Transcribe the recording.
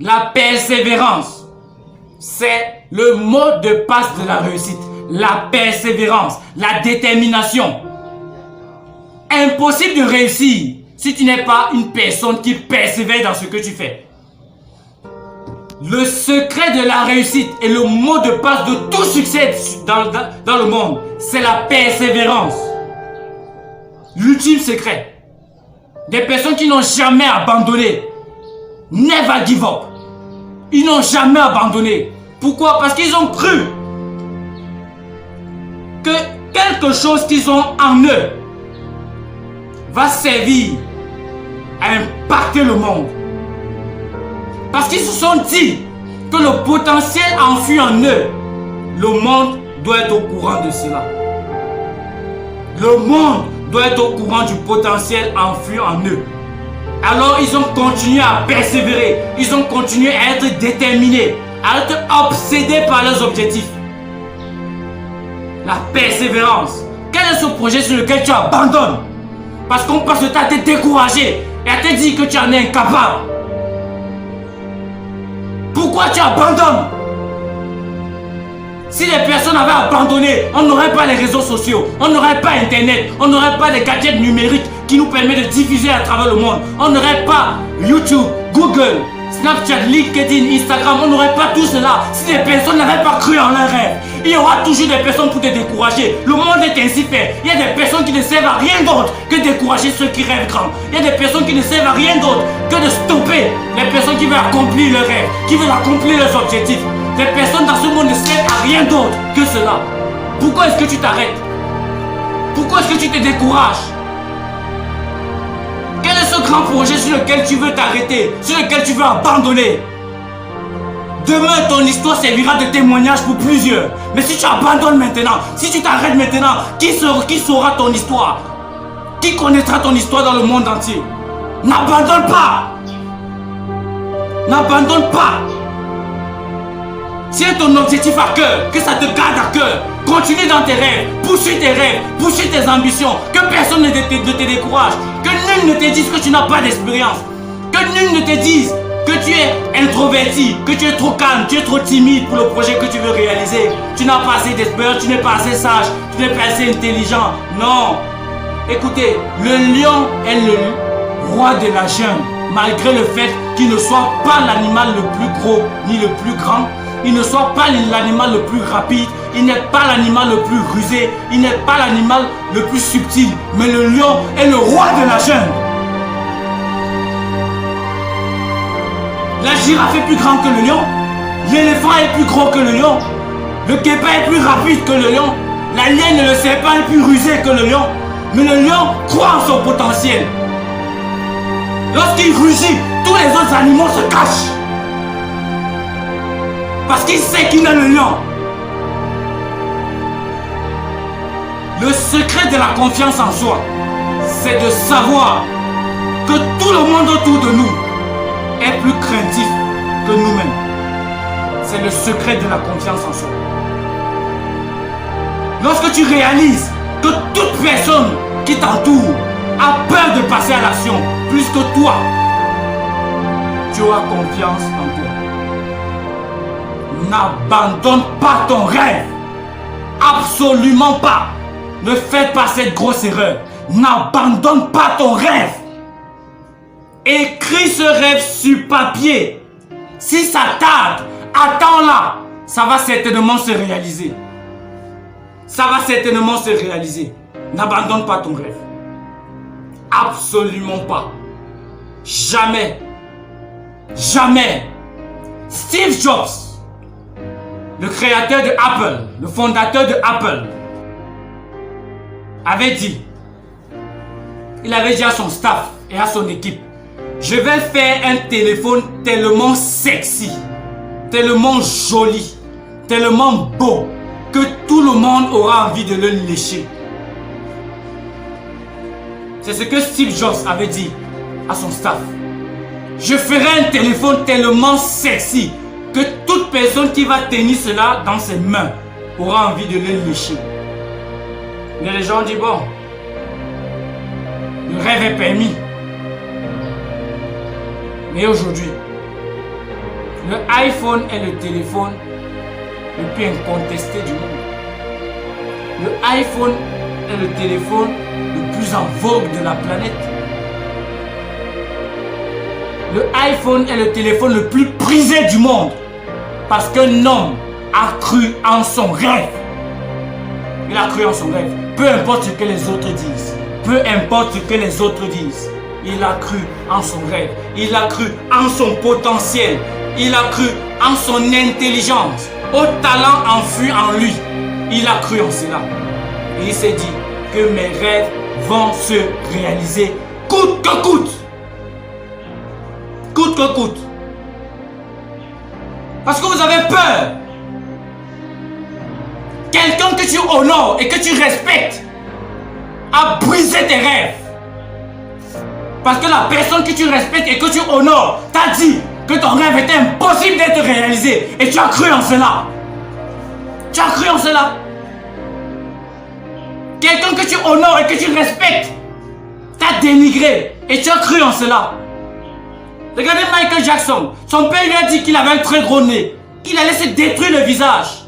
La persévérance, c'est le mot de passe de la réussite. La persévérance, la détermination. Impossible de réussir si tu n'es pas une personne qui persévère dans ce que tu fais. Le secret de la réussite et le mot de passe de tout succès dans le monde, c'est la persévérance. L'ultime secret. Des personnes qui n'ont jamais abandonné. Never give up. Ils n'ont jamais abandonné. Pourquoi? Parce qu'ils ont cru que quelque chose qu'ils ont en eux va servir à impacter le monde. Parce qu'ils se sont dit que le potentiel enfui en eux, le monde doit être au courant de cela. Le monde doit être au courant du potentiel enfui en eux. Alors ils ont continué à persévérer, ils ont continué à être déterminés, à être obsédés par leurs objectifs. La persévérance. Quel est ce projet sur lequel tu abandonnes? Parce qu'on passe le temps à te décourager et à te dire que tu en es incapable. Pourquoi tu abandonnes? Si les personnes avaient abandonné, on n'aurait pas les réseaux sociaux, on n'aurait pas Internet, on n'aurait pas les gadgets numériques qui nous permettent de diffuser à travers le monde. On n'aurait pas YouTube, Google, Snapchat, LinkedIn, Instagram, on n'aurait pas tout cela si les personnes n'avaient pas cru en leurs rêves. Il y aura toujours des personnes pour te décourager. Le monde est ainsi fait. Il y a des personnes qui ne servent à rien d'autre que décourager ceux qui rêvent grand. Il y a des personnes qui ne servent à rien d'autre que de stopper les personnes qui veulent accomplir leurs rêves, qui veulent accomplir leurs objectifs. Les personnes dans ce monde ne servent à rien d'autre que cela. Pourquoi est-ce que tu t'arrêtes? Pourquoi est-ce que tu te décourages? Quel est ce grand projet sur lequel tu veux t'arrêter, sur lequel tu veux abandonner? Demain, ton histoire servira de témoignage pour plusieurs. Mais si tu abandonnes maintenant, si tu t'arrêtes maintenant, qui saura ton histoire? Qui connaîtra ton histoire dans le monde entier? N'abandonne pas! N'abandonne pas! Tiens ton objectif à cœur, que ça te garde à cœur. Continue dans tes rêves, poursuis tes ambitions. Que personne ne te décourage. Que nul ne te dise que tu n'as pas d'expérience. Que nul ne te dise que tu es introverti, que tu es trop calme, tu es trop timide pour le projet que tu veux réaliser. Tu n'as pas assez d'expérience, tu n'es pas assez sage, tu n'es pas assez intelligent. Non. Écoutez, le lion est le roi de la jungle. Malgré le fait qu'il ne soit pas l'animal le plus gros ni le plus grand, il ne soit pas l'animal le plus rapide, il n'est pas l'animal le plus rusé, il n'est pas l'animal le plus subtil, mais le lion est le roi de la jungle. La girafe est plus grande que le lion, l'éléphant est plus gros que le lion, le guépard est plus rapide que le lion, la hyène et le serpent est plus rusé que le lion, mais le lion croit en son potentiel. Lorsqu'il rugit, tous les autres animaux se cachent. Parce qu'il sait qu'il est le lion. Le secret de la confiance en soi, c'est de savoir que tout le monde autour de nous est plus craintif que nous-mêmes. C'est le secret de la confiance en soi. Lorsque tu réalises que toute personne qui t'entoure a peur de passer à l'action plus que toi, tu auras confiance en toi. N'abandonne pas ton rêve. Absolument pas. Ne fais pas cette grosse erreur. N'abandonne pas ton rêve. Écris ce rêve sur papier. Si ça tarde, attends-là. Ça va certainement se réaliser. Ça va certainement se réaliser. N'abandonne pas ton rêve. Absolument pas. Jamais. Jamais. Steve Jobs, le créateur de Apple, le fondateur de Apple, avait dit, il avait dit à son staff et à son équipe, je vais faire un téléphone tellement sexy, tellement joli, tellement beau, que tout le monde aura envie de le lécher. C'est ce que Steve Jobs avait dit à son staff. Je ferai un téléphone tellement sexy que toute personne qui va tenir cela dans ses mains aura envie de le lécher. Mais les gens disent, bon, le rêve est permis. Mais aujourd'hui, Le iPhone est le téléphone le plus incontesté du monde. Le iPhone est le téléphone le plus en vogue de la planète. Le iPhone est le téléphone le plus prisé du monde. Parce qu'un homme a cru en son rêve. Il a cru en son rêve. Peu importe ce que les autres disent. Peu importe ce que les autres disent. Il a cru en son rêve. Il a cru en son potentiel. Il a cru en son intelligence. Au talent enfui en lui. Il a cru en cela. Et il s'est dit que mes rêves vont se réaliser coûte que coûte. Coûte que coûte. Parce que vous avez peur. Quelqu'un que tu honores et que tu respectes a brisé tes rêves. Parce que la personne que tu respectes et que tu honores t'a dit que ton rêve était impossible d'être réalisé. Et tu as cru en cela. Tu as cru en cela. Quelqu'un que tu honores et que tu respectes t'a dénigré. Et tu as cru en cela. Regardez Michael Jackson. Son père lui a dit qu'il avait un très gros nez. Il allait se détruire le visage.